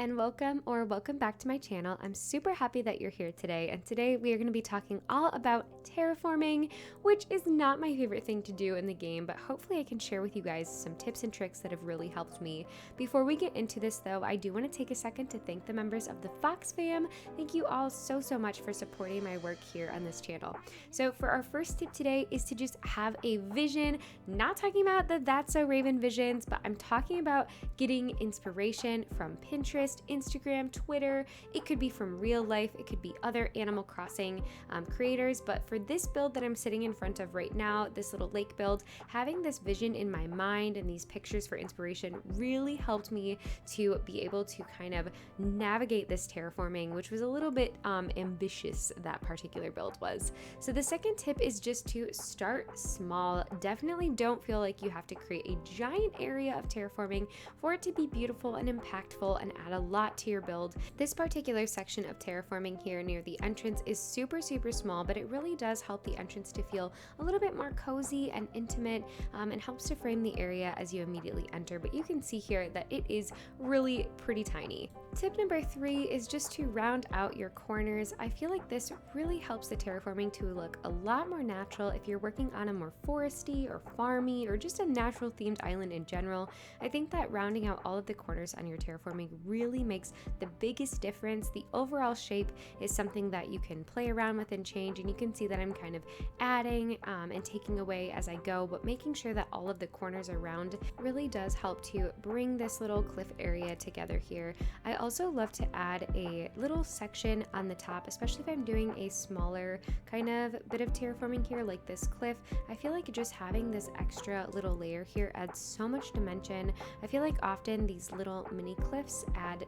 and welcome back to my channel. I'm super happy that you're here today, and today we are going to be talking all about terraforming, which is not my favorite thing to do in the game, but hopefully I can share with you guys some tips and tricks that have really helped me. Before we get into this though, I do want to take a second to thank the members of the Fox fam. Thank you all so much for supporting my work here on this channel. So for our first tip today is to just have a vision, not talking about the That's So Raven visions, but I'm talking about getting inspiration from Pinterest, Instagram, Twitter. It could be from real life, it could be other Animal Crossing creators, but for this build that I'm sitting in front of right now, this little lake build, having this vision in my mind and these pictures for inspiration really helped me to be able to kind of navigate this terraforming, which was a little bit ambitious, that particular build was. So the second tip is just to start small. Definitely don't feel like you have to create a giant area of terraforming for it to be beautiful and impactful and add a lot to your build. This particular section of terraforming here near the entrance is super small, but it really does help the entrance to feel a little bit more cozy and intimate, and helps to frame the area as you immediately enter. But you can see here that it is really pretty tiny. Tip number 3 is just to round out your corners. I feel like this really helps the terraforming to look a lot more natural if you're working on a more foresty or farmy or just a natural themed island in general. I think that rounding out all of the corners on your terraforming really makes the biggest difference. The overall shape is something that you can play around with and change, and you can see that I'm kind of adding and taking away as I go, but making sure that all of the corners around really does help to bring this little cliff area together here. I also love to add a little section on the top, especially if I'm doing a smaller kind of bit of terraforming here like this cliff. I feel like just having this extra little layer here adds so much dimension. I feel like often these little mini cliffs add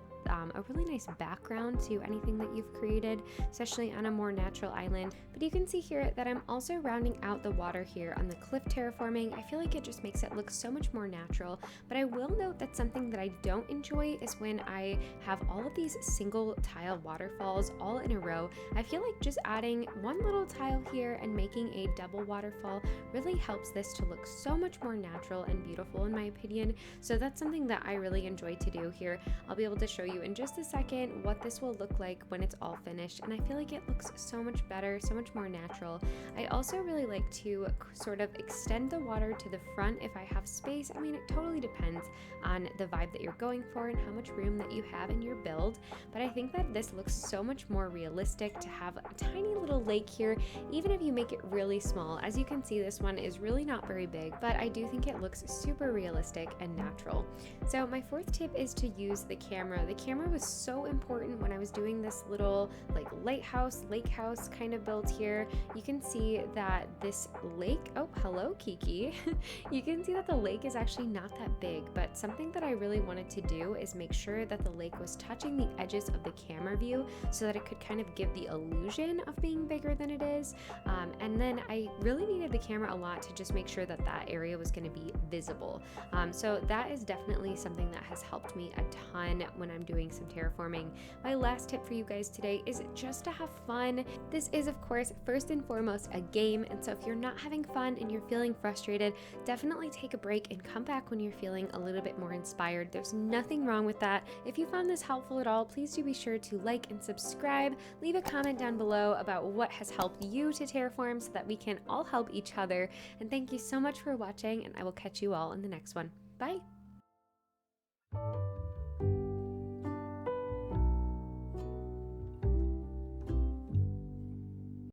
a really nice background to anything that you've created, especially on a more natural island. But you can see here that I'm also rounding out the water here on the cliff terraforming. I feel like it just makes it look so much more natural. But I will note that something that I don't enjoy is when I have all of these single tile waterfalls all in a row. I feel like just adding one little tile here and making a double waterfall really helps this to look so much more natural and beautiful in my opinion. So that's something that I really enjoy to do here. I'll be able to show you in just a second what this will look like when it's all finished, and I feel like it looks so much better, so much more natural. I also really like to sort of extend the water to the front if I have space. I mean, it totally depends on the vibe that you're going for and how much room that you have in your build, but I think that this looks so much more realistic to have a tiny little lake here, even if you make it really small. As you can see, this one is really not very big, but I do think it looks super realistic and natural. So my fourth tip is to use the camera. The camera was so important when I was doing this little like lighthouse, lake house kind of build here. You can see that this lake, oh hello Kiki, you can see that the lake is actually not that big, but something that I really wanted to do is make sure that the lake was touching the edges of the camera view so that it could kind of give the illusion of being bigger than it is. And then I really needed the camera a lot to just make sure that that area was going to be visible. So that is definitely something that has helped me a ton when I'm doing some terraforming. My last tip for you guys today is just to have fun. This is of course first and foremost a game, and so if you're not having fun and you're feeling frustrated, definitely take a break and come back when you're feeling a little bit more inspired. There's nothing wrong with that. If you found this helpful at all, please do be sure to like and subscribe. Leave a comment down below about what has helped you to terraform so that we can all help each other. And thank you so much for watching, and I will catch you all in the next one. Bye!